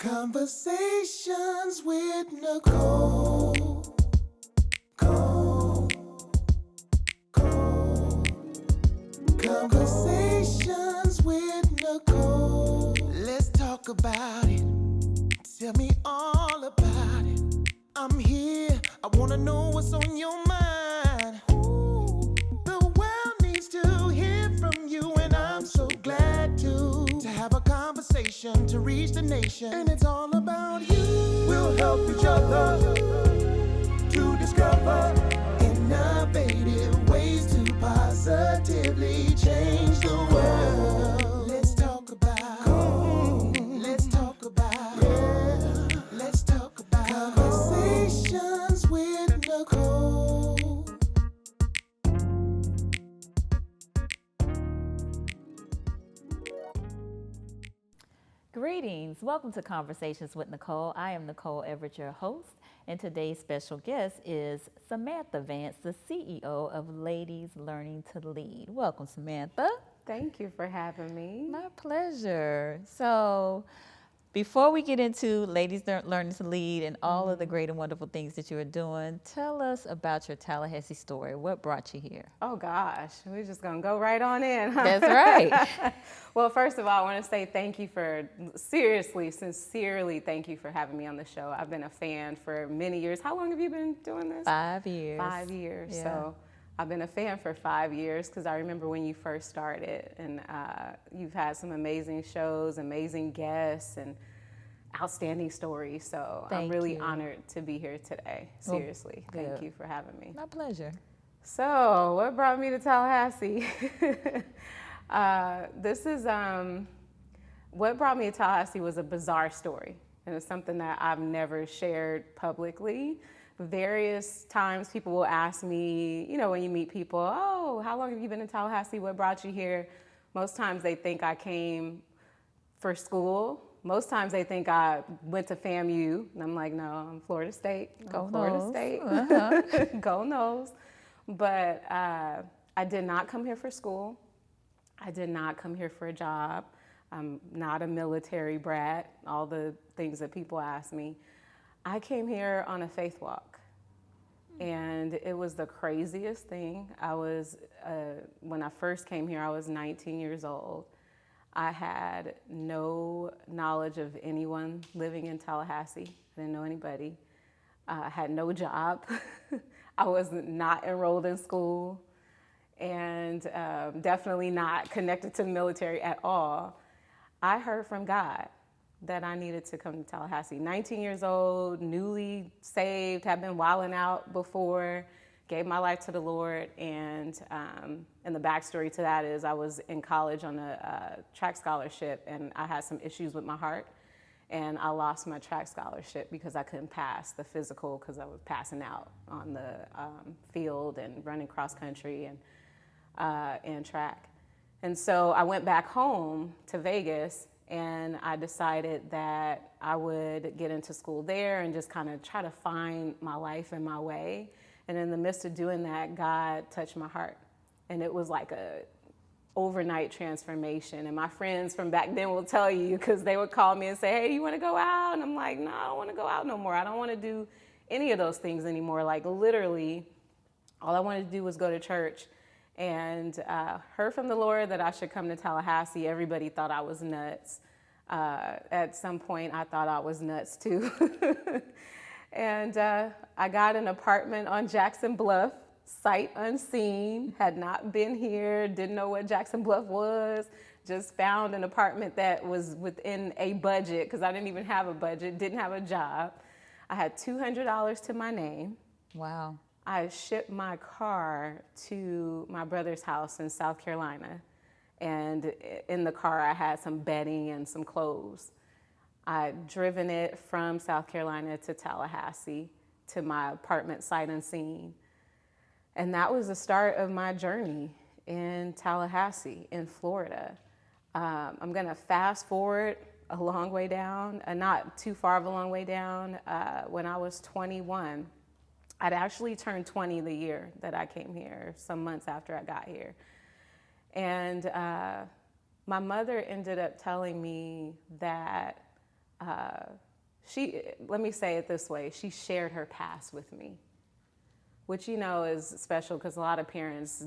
Conversations with Nicole. Conversations with Nicole. Let's talk about it. Tell me all about it. I'm here. I wanna know what's on your mind. Ooh, the world needs to hear from you, and I'm so glad to have a conversation to reach the nation. And it's all about you. We'll help each other to discover innovative ways to positively change the world. Let's talk about. Let's talk about. Yeah. Let's talk about conversations with Nicole. Greetings. Welcome to Conversations with Nicole. I am Nicole Everett, your host, and today's special guest is Samantha Vance, the CEO of Ladies Learning to Lead. Welcome, Samantha. Thank you for having me. My pleasure. So, before we get into Ladies Learning to Lead and all of the great and wonderful things that you are doing, tell us about your Tallahassee story. What brought you here? Oh gosh, we're just gonna go right on in, huh? That's right. Well, first of all, I want to say thank you for, sincerely thank you for having me on the show. I've been a fan for many years. How long have you been doing this? 5 years. 5 years. Yeah. So I've been a fan for 5 years because I remember when you first started, and you've had some amazing shows, amazing guests, and outstanding stories. So I'm really honored to be here today. Seriously, thank you for having me. My pleasure. So what brought me to Tallahassee? What brought me to Tallahassee was a bizarre story. And it's something that I've never shared publicly. Various times people will ask me, you know, when you meet people, oh, how long have you been in Tallahassee? What brought you here? Most times they think I came for school. Most times they think I went to FAMU. And I'm like, no, I'm Florida State. Go Florida Noles. State. Uh-huh. Go Noles. But I did not come here for school. I did not come here for a job. I'm not a military brat, all the things that people ask me. I came here on a faith walk. And it was the craziest thing. When I first came here, I was 19 years old. I had no knowledge of anyone living in Tallahassee. I didn't know anybody. I had no job. I was not enrolled in school, and definitely not connected to the military at all. I heard from God that I needed to come to Tallahassee. 19 years old, newly saved, had been wilding out before, gave my life to the Lord, and the backstory to that is I was in college on a track scholarship, and I had some issues with my heart, and I lost my track scholarship because I couldn't pass the physical because I was passing out on the field and running cross country and track. And so I went back home to Vegas, and I decided that I would get into school there and just kind of try to find my life and my way. And in the midst of doing that, God touched my heart. And it was like a overnight transformation. And my friends from back then will tell you, because they would call me and say, hey, you want to go out? And I'm like, no, I don't want to go out no more. I don't want to do any of those things anymore. Like literally, all I wanted to do was go to church. And heard from the Lord that I should come to Tallahassee. Everybody thought I was nuts. At some point, I thought I was nuts too. And I got an apartment on Jackson Bluff, sight unseen, had not been here, didn't know what Jackson Bluff was, just found an apartment that was within a budget because I didn't even have a budget, didn't have a job. I had $200 to my name. Wow. I shipped my car to my brother's house in South Carolina. And in the car, I had some bedding and some clothes. I'd driven it from South Carolina to Tallahassee to my apartment sight unseen. And that was the start of my journey in Tallahassee, in Florida. I'm gonna fast forward a long way down, not too far of a long way down. When I was 21, I'd actually turned 20 the year that I came here, some months after I got here. And my mother ended up telling me that let me say it this way, she shared her past with me, which, is special because a lot of parents,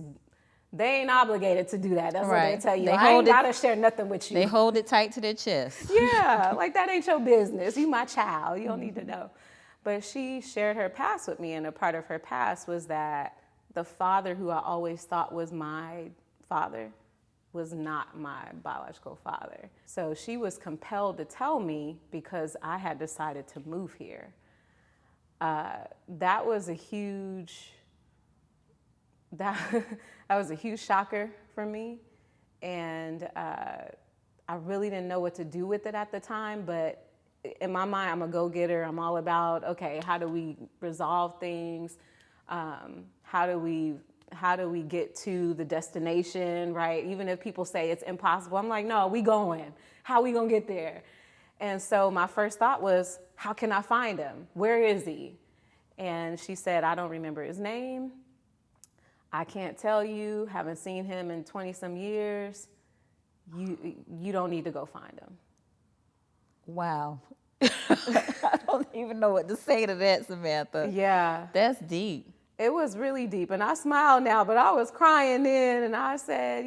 they ain't obligated to do that. That's what they tell you. I ain't gotta share nothing with you. They hold it tight to their chest. Yeah, like that ain't your business. You my child. You don't need to know. But she shared her past with me, and a part of her past was that the father who I always thought was my father was not my biological father. So she was compelled to tell me because I had decided to move here. That was a huge shocker for me, and I really didn't know what to do with it at the time. But in my mind, I'm a go-getter. I'm all about, okay, how do we resolve things? How do we get to the destination, right? Even if people say it's impossible, I'm like, no, we going. How we gonna get there? And so my first thought was, how can I find him? Where is he? And she said, I don't remember his name. I can't tell you, haven't seen him in 20 some years. You don't need to go find him. Wow. I don't even know what to say to that, Samantha. Yeah. That's deep. It was really deep. And I smile now, but I was crying then. And I said,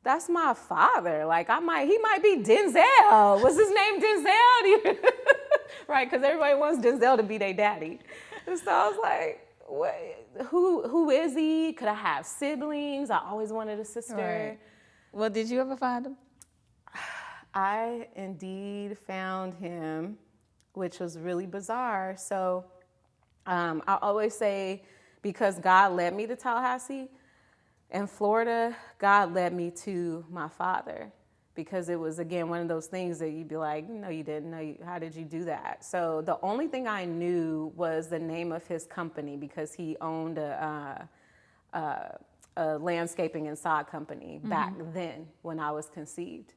that's my father. Like he might be Denzel. Was his name Denzel? Right, because everybody wants Denzel to be their daddy. And so I was like, what? Who is he? Could I have siblings? I always wanted a sister. Right. Well, did you ever find him? I indeed found him, which was really bizarre. So I always say, because God led me to Tallahassee and Florida, God led me to my father. Because it was, again, one of those things that you'd be like, no, you didn't. No, how did you do that? So the only thing I knew was the name of his company, because he owned a landscaping and sod company back then when I was conceived.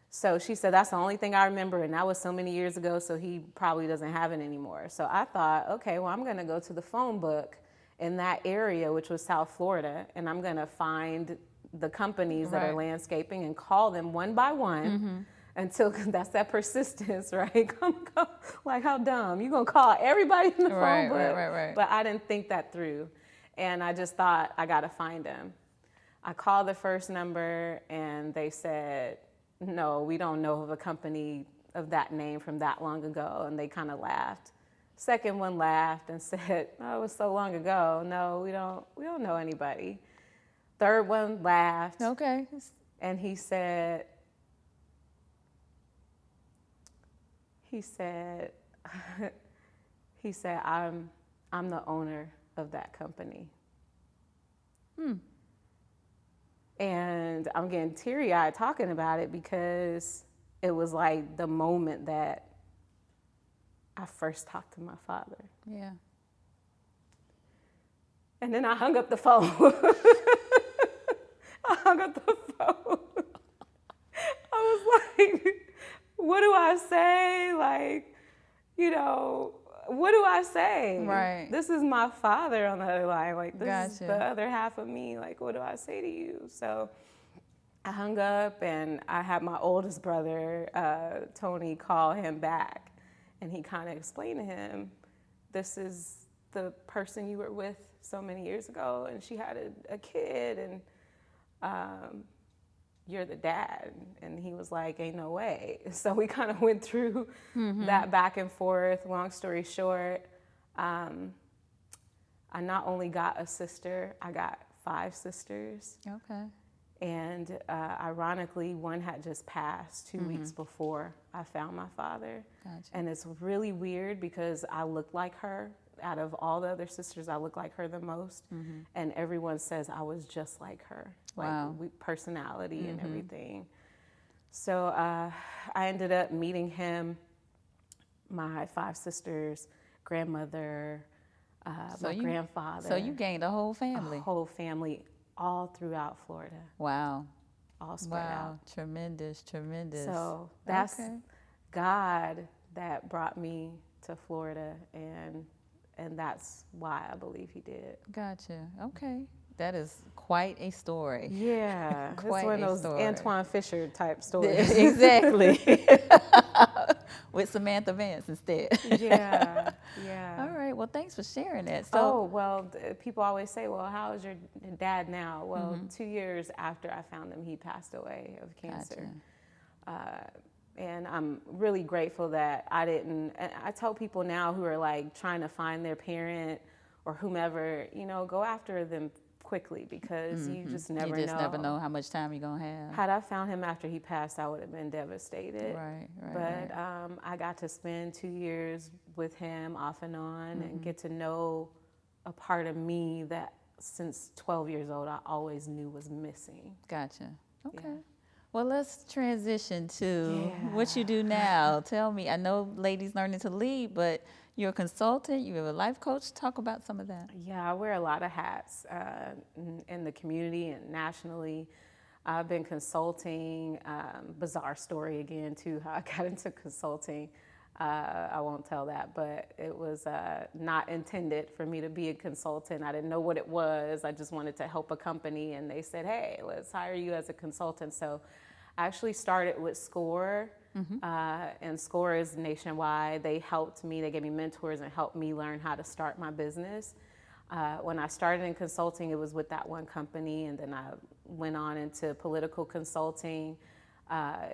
So she said, that's the only thing I remember. And that was so many years ago, so he probably doesn't have it anymore. So I thought, okay, well, I'm going to go to the phone book in that area, which was South Florida, and I'm going to find the companies that are landscaping and call them one by one until, that's that persistence, right? Come, like how dumb. You're going to call everybody in the phone book. Right. But I didn't think that through. And I just thought, I got to find him. I called the first number and they said, no, we don't know of a company of that name from that long ago. And they kind of laughed. Second one laughed and said, oh, it was so long ago. No, we don't know anybody. Third one laughed. Okay. And he said, I'm the owner of that company. And I'm getting teary-eyed talking about it because it was like the moment that I first talked to my father. Yeah. And then I hung up the phone. I hung up the phone. I was like, what do I say? Like, what do I say? Right. This is my father on the other line. Like, this is Gotcha. the other half of me. Like, what do I say to you? So I hung up and I had my oldest brother, Tony, call him back. And he kind of explained to him, this is the person you were with so many years ago, and she had a kid, and you're the dad. And he was like, ain't no way. So we kind of went through that back and forth. Long story short, I not only got a sister, I got 5 sisters. Okay. And ironically, one had just passed 2 weeks before I found my father. Gotcha. And it's really weird because I look like her. Out of all the other sisters, I look like her the most. And everyone says I was just like her. Wow. Like personality and everything. So I ended up meeting him, my 5 sisters, grandmother, my grandfather. So you gained a whole family. A whole family all throughout Florida. Wow. All spread out. Tremendous. So that's God that brought me to Florida, and that's why I believe he did. Gotcha. Okay. That is quite a story. Yeah. Quite it's one of those story. Antoine Fisher type stories. Exactly. with Samantha Vance instead. Yeah, yeah. All right. Well, thanks for sharing that. Oh, well, people always say, well, how is your dad now? Well, Mm-hmm. 2 years after I found him, he passed away of cancer. And I'm really grateful that I didn't. And I tell people now who are like trying to find their parent or whomever, go after them quickly, because you just never know. You just never know how much time you're going to have. Had I found him after he passed, I would have been devastated. Right. But I got to spend 2 years with him off and on and get to know a part of me that since 12 years old I always knew was missing. Gotcha. Okay. Yeah. Well, let's transition to what you do now. Tell me, I know Ladies Learning to Lead, but you're a consultant, you're a life coach. Talk about some of that. Yeah, I wear a lot of hats in the community and nationally. I've been consulting, bizarre story again too, how I got into consulting. I won't tell that, but it was not intended for me to be a consultant. I didn't know what it was. I just wanted to help a company, and they said, hey, let's hire you as a consultant. So I actually started with SCORE, and SCORE is nationwide. They helped me, they gave me mentors and helped me learn how to start my business. When I started in consulting, it was with that one company, and then I went on into political consulting.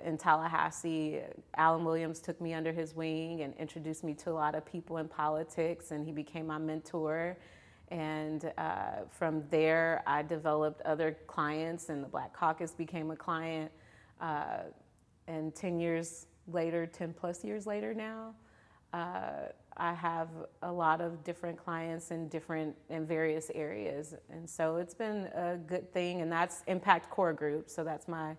In Tallahassee, Alan Williams took me under his wing and introduced me to a lot of people in politics, and he became my mentor. And from there, I developed other clients, and the Black Caucus became a client. And 10 plus years later now, I have a lot of different clients in various areas. And so it's been a good thing, and that's Impact Core Group. So that's my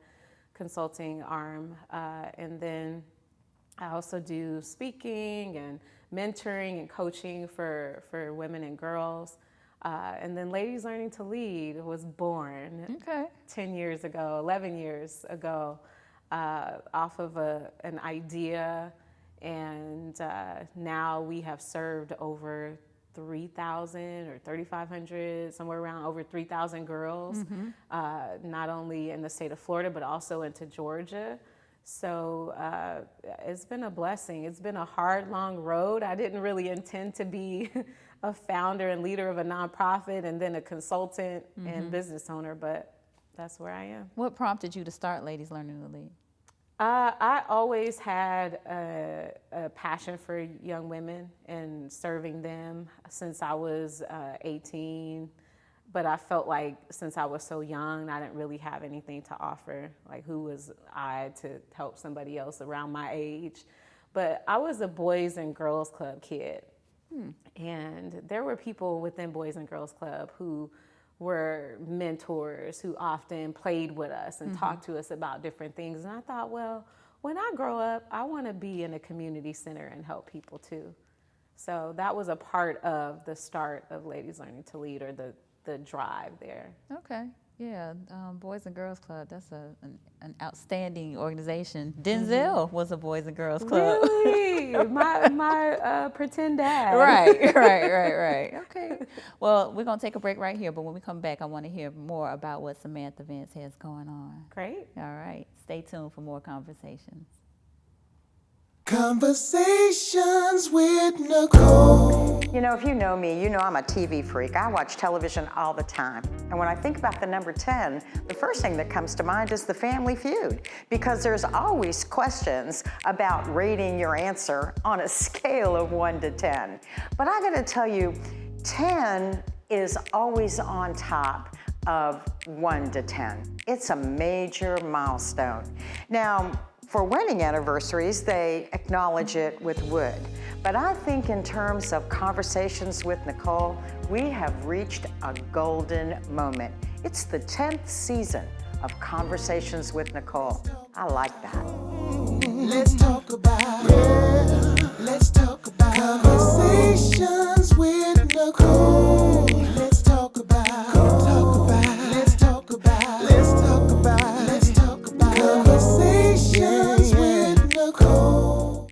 consulting arm. And then I also do speaking and mentoring and coaching for women and girls. And then Ladies Learning to Lead was born 11 years ago, off of an idea. And now we have served over 3,000 or 3,500, somewhere around over 3,000 girls, not only in the state of Florida, but also into Georgia. So it's been a blessing. It's been a hard, long road. I didn't really intend to be a founder and leader of a nonprofit and then a consultant and business owner, but that's where I am. What prompted you to start Ladies Learning to Lead? I always had a passion for young women and serving them since I was 18. But I felt like since I was so young, I didn't really have anything to offer. Like, who was I to help somebody else around my age? But I was a Boys and Girls Club kid. And there were people within Boys and Girls Club who were mentors, who often played with us and talked to us about different things. And I thought, well, when I grow up, I want to be in a community center and help people too. So that was a part of the start of Ladies Learning to Lead, or the drive there. Okay. Yeah, Boys and Girls Club, that's an outstanding organization. Denzel was a Boys and Girls Club. Really? my pretend dad. Right. Okay. Well, we're going to take a break right here, but when we come back, I want to hear more about what Samantha Vance has going on. Great. All right. Stay tuned for more conversations. Conversations with Nicole. You know, if you know me, you know I'm a TV freak. I watch television all the time. And when I think about the number 10, the first thing that comes to mind is the Family Feud, because there's always questions about rating your answer on a scale of 1 to 10. But I gotta tell you, 10 is always on top of 1 to 10. It's a major milestone. Now, for wedding anniversaries, they acknowledge it with wood. But I think in terms of Conversations with Nicole, we have reached a golden moment. It's the 10th season of Conversations with Nicole. I like that. Let's talk about it. Let's talk about Conversations with Nicole. Let's talk about Let's talk about Conversations with Nicole.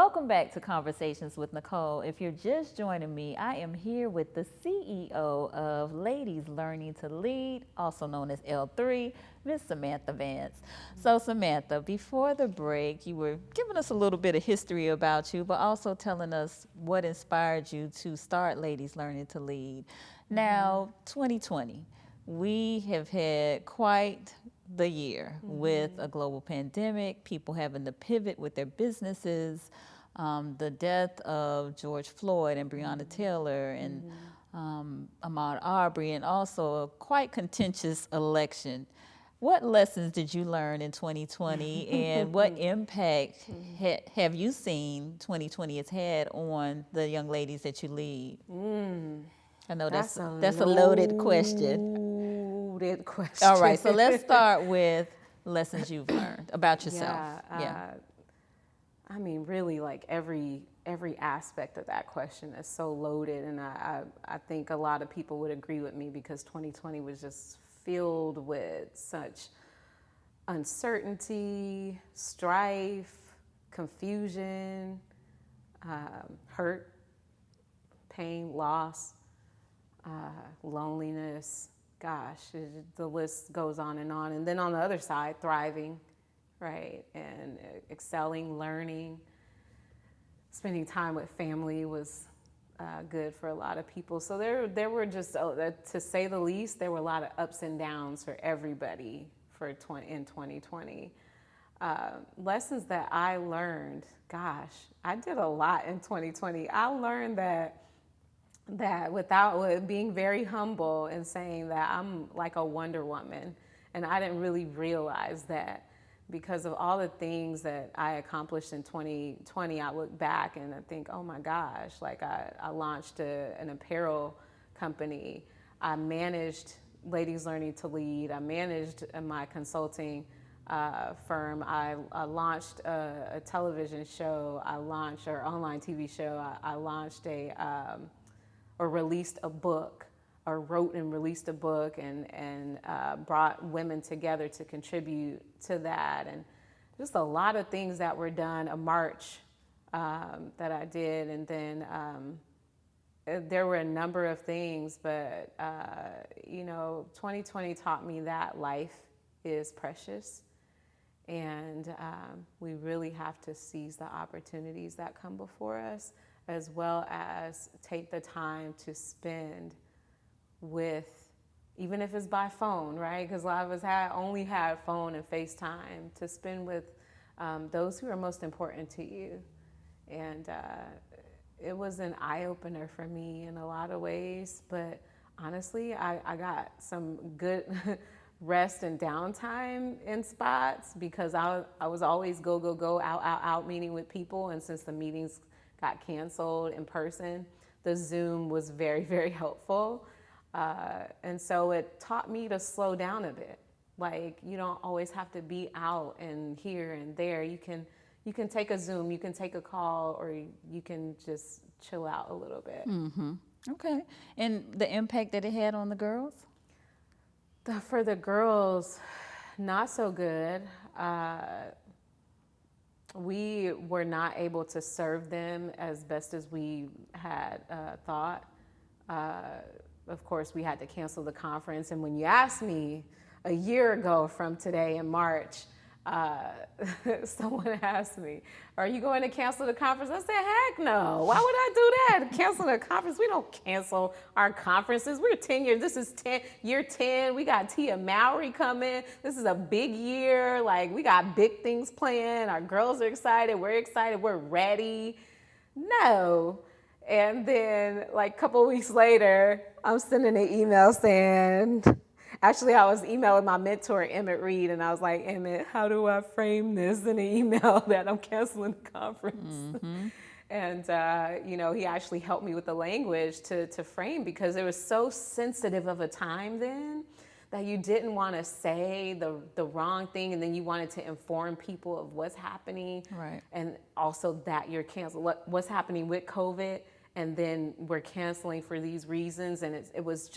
Welcome back to Conversations with Nicole. If you're just joining me, I am here with the CEO of Ladies Learning to Lead, also known as L3, Miss Samantha Vance. So Samantha, before the break, you were giving us a little bit of history about you, but also telling us what inspired you to start Ladies Learning to Lead. Now, 2020, we have had quite the year with a global pandemic, people having to pivot with their businesses, the death of George Floyd and Breonna Taylor and Ahmaud Arbery, and also a quite contentious election. What lessons did you learn in 2020 and what impact have you seen 2020 has had on the young ladies that you lead? I know that's a loaded question. Loaded question. All right, so let's start with lessons you've learned about yourself. I mean, really, like every aspect of that question is so loaded, and I think a lot of people would agree with me because 2020 was just filled with such uncertainty, strife, confusion, hurt, pain, loss, loneliness. Gosh, the list goes on. And then on the other side, thriving, right? And excelling, learning, spending time with family was good for a lot of people. So there were just, to say the least, there were a lot of ups and downs for everybody in 2020. Lessons that I learned, gosh, I did a lot in 2020. I learned that without being very humble and saying that I'm like a Wonder Woman. And I didn't really realize that because of all the things that I accomplished in 2020, I look back and I think, oh my gosh, like I launched an apparel company. I managed Ladies Learning to Lead. I managed my consulting firm. I launched a television show. I launched an online TV show. I launched or released a book, or wrote and released a book, and brought women together to contribute to that, and just a lot of things that were done. A march that I did, and then there were a number of things, but 2020 taught me that life is precious, and we really have to seize the opportunities that come before us, as well as take the time to spend with, even if it's by phone, right? Because a lot of us only had phone and FaceTime, to spend with those who are most important to you. And it was an eye-opener for me in a lot of ways, but honestly, I got some good rest and downtime in spots, because I was always go, out meeting with people, and since the meetings got canceled in person, the Zoom was very, very helpful. And so it taught me to slow down a bit. Like, you don't always have to be out and here and there. You can take a Zoom, you can take a call, or you can just chill out a little bit. Mm-hmm. Okay. And the impact that it had on the girls? For the girls, not so good. We were not able to serve them as best as we had thought. Of course, we had to cancel the conference. And when you asked me a year ago from today in March, someone asked me, are you going to cancel the conference? I said, heck no. Why would I do that? Cancel the conference? We don't cancel our conferences. We're 10 years. This is year 10. We got Tia Mowry coming. This is a big year. Like, we got big things planned. Our girls are excited. We're excited. We're ready. No. And then, like, a couple of weeks later, I'm sending an email saying, actually, I was emailing my mentor, Emmett Reed, and I was like, Emmett, how do I frame this in an email that I'm canceling the conference? Mm-hmm. And, he actually helped me with the language to frame, because it was so sensitive of a time then that you didn't want to say the wrong thing, and then you wanted to inform people of what's happening. Right. And also that you're canceling, what's happening with COVID, and then we're canceling for these reasons. And it was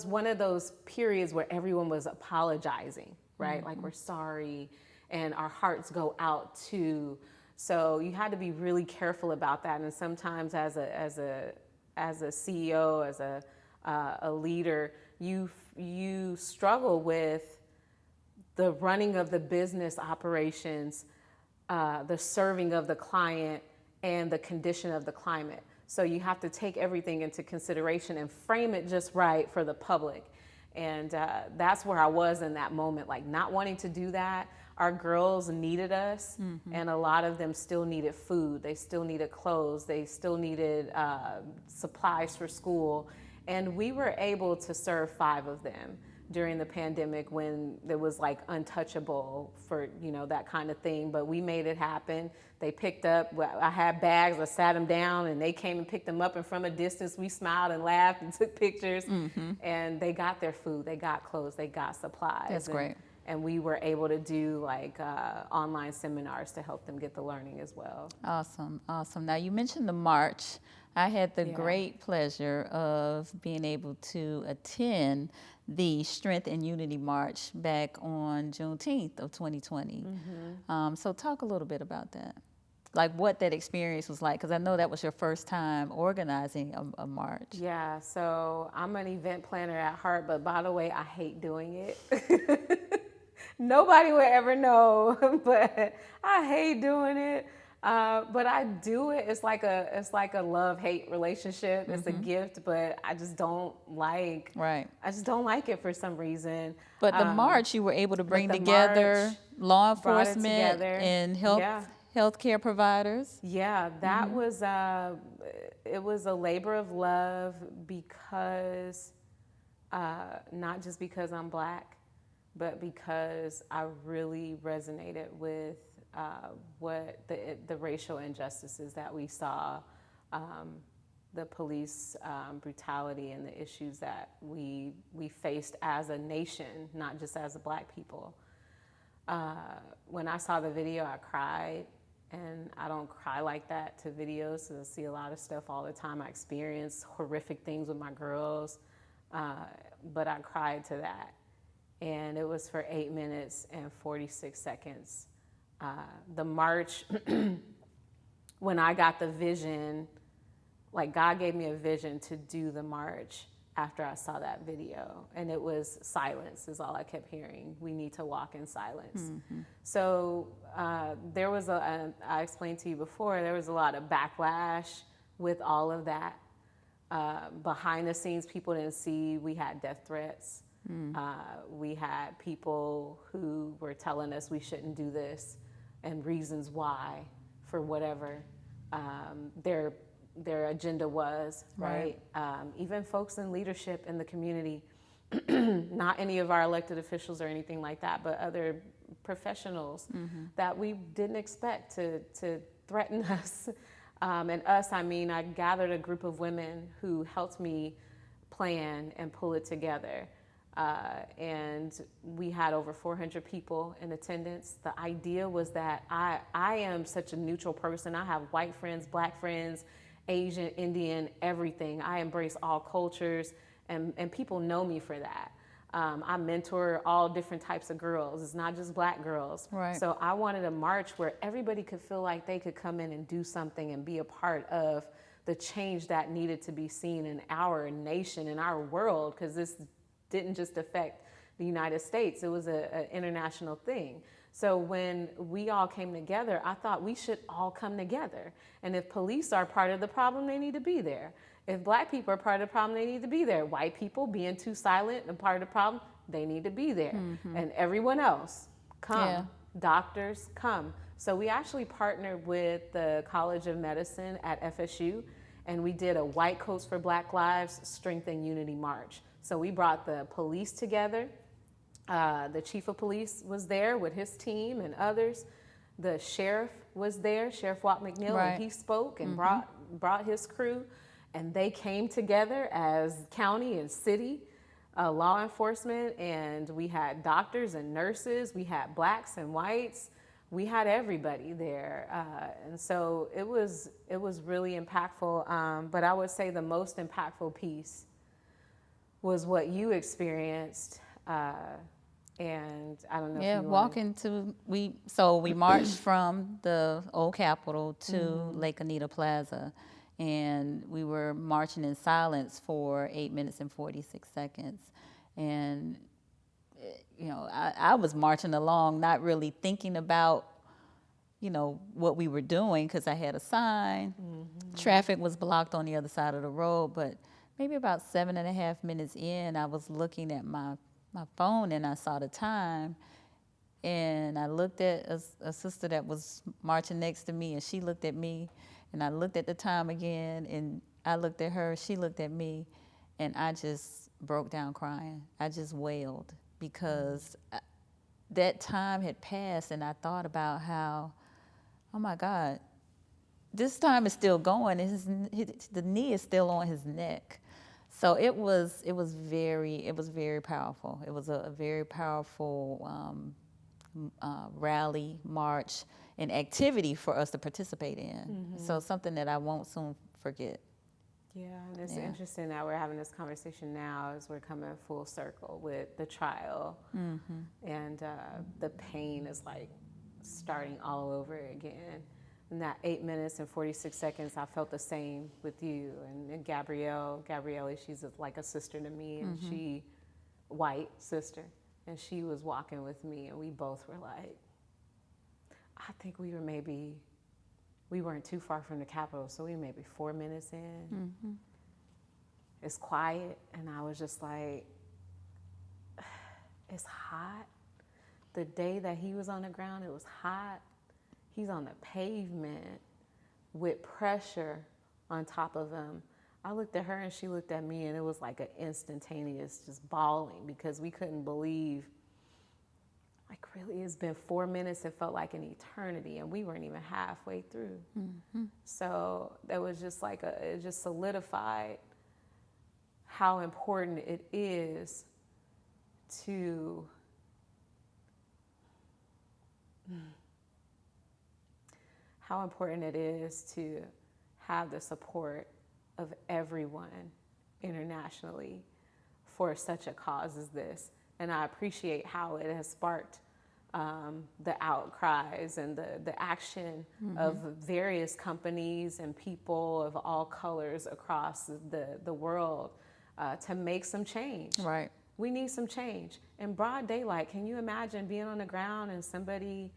one of those periods where everyone was apologizing, right? Mm-hmm. Like, we're sorry, and our hearts go out to So you had to be really careful about that. And sometimes as a CEO, as a leader, you struggle with the running of the business operations, the serving of the client, and the condition of the climate. So you have to take everything into consideration and frame it just right for the public. And that's where I was in that moment, like not wanting to do that. Our girls needed us, and a lot of them still needed food. They still needed clothes. They still needed supplies for school. And we were able to serve 5 of them during the pandemic when there was like untouchable for, that kind of thing. But we made it happen. They picked up, I had bags, I sat them down, and they came and picked them up. And from a distance, we smiled and laughed and took pictures. And they got their food, they got clothes, they got supplies. That's great. And we were able to do like online seminars to help them get the learning as well. Awesome, awesome. Now you mentioned the march. I had the great pleasure of being able to attend the Strength and Unity March back on Juneteenth of 2020. So talk a little bit about that. Like what that experience was like, because I know that was your first time organizing a march. Yeah, so I'm an event planner at heart, but by the way, I hate doing it. Nobody will ever know, but I hate doing it. But I do it. It's like a love-hate relationship. It's a gift, but I just don't like. Right. I just don't like it for some reason. But the march, you were able to bring together law enforcement and healthcare providers. Yeah, that was it was a labor of love because not just because I'm Black, but because I really resonated with what the racial injustices that we saw, the police brutality, and the issues that we faced as a nation, not just as a Black people. When I saw the video, I cried, and I don't cry like that to videos, because I see a lot of stuff all the time. I experience horrific things with my girls, but I cried to that. And it was for 8 minutes and 46 seconds. The march, when I got the vision, like God gave me a vision to do the march after I saw that video. And it was silence is all I kept hearing. We need to walk in silence. So there was I explained to you before, there was a lot of backlash with all of that. Behind the scenes, people didn't see we had death threats. We had people who were telling us we shouldn't do this and reasons why for whatever their agenda was, right? Even folks in leadership in the community, not any of our elected officials or anything like that, but other professionals that we didn't expect to threaten us. And us, I mean, I gathered a group of women who helped me plan and pull it together. And we had over 400 people in attendance. The idea was that I am such a neutral person. I have white friends, Black friends, Asian, Indian, everything. I embrace all cultures, and people know me for that. I mentor all different types of girls. It's not just Black girls. Right. So I wanted a march where everybody could feel like they could come in and do something and be a part of the change that needed to be seen in our nation, in our world, because this didn't just affect the United States. It was an international thing. So when we all came together, I thought we should all come together. And if police are part of the problem, they need to be there. If Black people are part of the problem, they need to be there. White people being too silent and part of the problem, they need to be there. And everyone else, come. Yeah. Doctors, come. So we actually partnered with the College of Medicine at FSU, and we did a White Coats for Black Lives Strength and Unity March. So we brought the police together. The chief of police was there with his team and others. The sheriff was there, Sheriff Watt McNeil, and he spoke and brought his crew. And they came together as county and city law enforcement. And we had doctors and nurses. We had Blacks and whites. We had everybody there. And so it was really impactful. But I would say the most impactful piece was what you experienced And I don't know Yeah, if you walking to, we marched from the old Capitol to Lake Anita Plaza, and we were marching in silence for 8 minutes and 46 seconds. And, I was marching along, not really thinking about, what we were doing, because I had a sign. Traffic was blocked on the other side of the road, but maybe about 7.5 minutes in, I was looking at my phone and I saw the time, and I looked at a sister that was marching next to me, and she looked at me, and I looked at the time again, and I looked at her, she looked at me, and I just broke down crying. I just wailed because that time had passed, and I thought about how, oh my God, this time is still going. The knee is still on his neck. So it was very powerful. It was a very powerful rally, march, and activity for us to participate in. So something that I won't soon forget. Yeah, and it's interesting that we're having this conversation now as we're coming full circle with the trial, and the pain is like starting all over again. In that 8 minutes and 46 seconds, I felt the same with you and Gabrielle, she's like a sister to me, and she, white sister, and she was walking with me, and we both were like, I think we weren't too far from the Capitol, so we were maybe 4 minutes in. It's quiet, and I was just like, it's hot. The day that he was on the ground, it was hot. He's on the pavement with pressure on top of him. I looked at her and she looked at me, and it was like an instantaneous just bawling, because we couldn't believe, like, really, it's been 4 minutes. It felt like an eternity, and we weren't even halfway through. So that was just like it just solidified how important it is to have the support of everyone internationally for such a cause as this. And I appreciate how it has sparked the outcries and the action of various companies and people of all colors across the world to make some change. Right. We need some change. In broad daylight, can you imagine being on the ground and somebody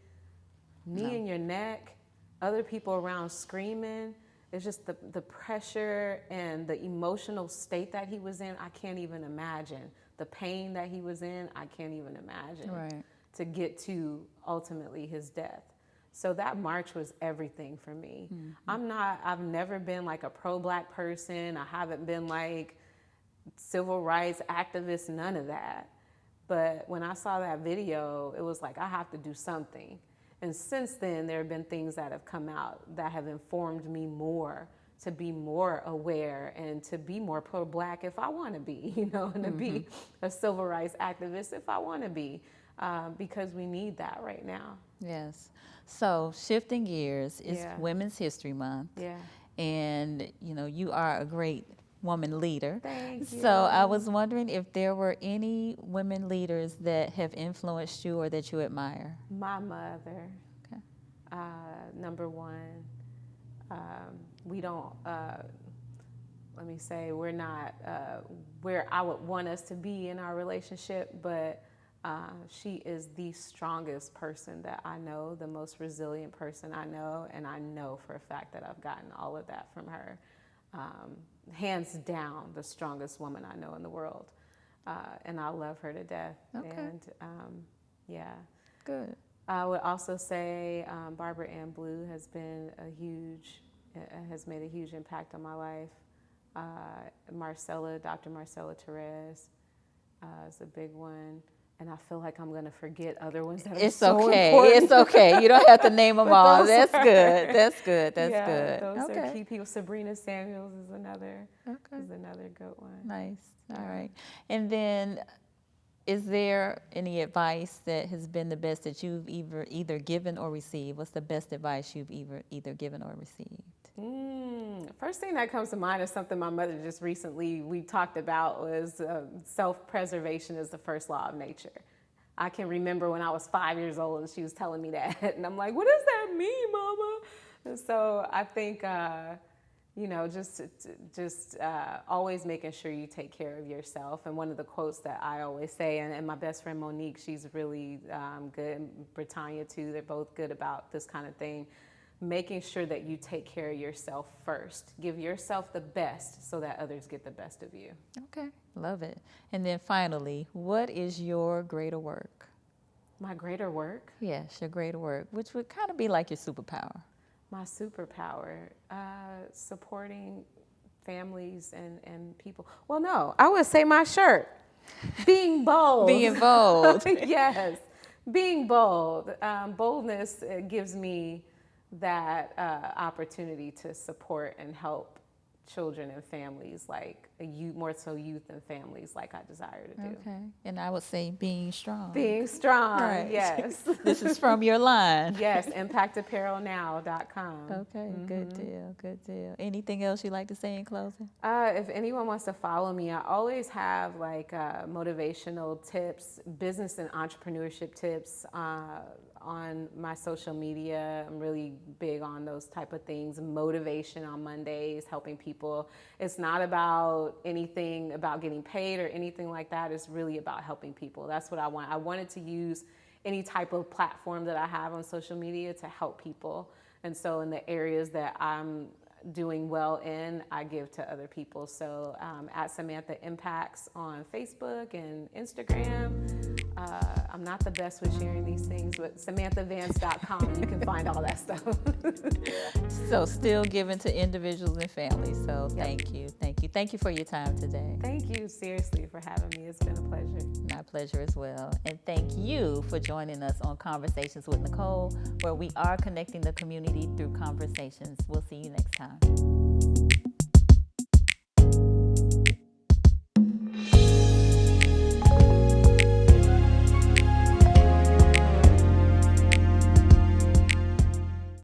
knee in your neck, other people around screaming? It's just the pressure and the emotional state that he was in. I can't even imagine. The pain that he was in, I can't even imagine. Right. To get to ultimately his death. So that march was everything for me. I've never been like a pro-Black person. I haven't been like civil rights activist, none of that. But when I saw that video, it was like, I have to do something. And since then, there have been things that have come out that have informed me more to be more aware and to be more pro-Black if I want to be, and to be a civil rights activist if I want to be, because we need that right now. Yes. So shifting gears, it's Women's History Month. Yeah. And, you are a great woman leader. Thank you. So I was wondering if there were any women leaders that have influenced you or that you admire. My mother, Okay. number one. We don't, let me say, we're not where I would want us to be in our relationship, but she is the strongest person that I know, the most resilient person I know, and I know for a fact that I've gotten all of that from her. Hands down, the strongest woman I know in the world. And I love her to death. Okay. And yeah. Good. I would also say Barbara Ann Blue has made a huge impact on my life. Dr. Marcella Therese is a big one. And I feel like I'm going to forget other ones that are so important. It's okay. You don't have to name them all. That's are- good. That's good. That's yeah, good. Those Okay. are key people. Sabrina Samuels is another good one. Nice. All right. And then, is there any advice that has been the best that you've either given or received? What's the best advice you've either given or received? First thing that comes to mind is something my mother just recently we talked about was self-preservation is the first law of nature. I can remember when I was 5 years old and she was telling me that. And I'm like, what does that mean, Mama? And so I think, just always making sure you take care of yourself. And one of the quotes that I always say, and my best friend Monique, she's really good, and Britannia too, they're both good about this kind of thing. Making sure that you take care of yourself first. Give yourself the best so that others get the best of you. Okay, love it. And then finally, what is your greater work? My greater work? Yes, your greater work, which would kind of be like your superpower. My superpower, supporting families and people. Well, no, I would say my shirt. Being bold. Being bold. Yes, being bold. Boldness gives me that opportunity to support and help children and families, like more so youth and families, like I desire to do. Okay, and I would say being strong. Being strong, Right. yes. This is from your line. Yes, impactapparelnow.com. Okay, good deal. Anything else you'd like to say in closing? If anyone wants to follow me, I always have like motivational tips, business and entrepreneurship tips on my social media. I'm really big on those type of things. Motivation on Mondays, helping people. It's not about anything about getting paid or anything like that. It's really about helping people. That's what I want. I wanted to use any type of platform that I have on social media to help people. And so in the areas that I'm doing well in, I give to other people. So at Samantha Impacts on Facebook and Instagram. I'm not the best with sharing these things, but SamanthaVance.com, you can find all that stuff. So still giving to individuals and families. So Yep. Thank you for your time today. Thank you seriously for having me. It's been a pleasure. My pleasure as well. And thank you for joining us on Conversations with Nicole, where we are connecting the community through conversations. We'll see you next time.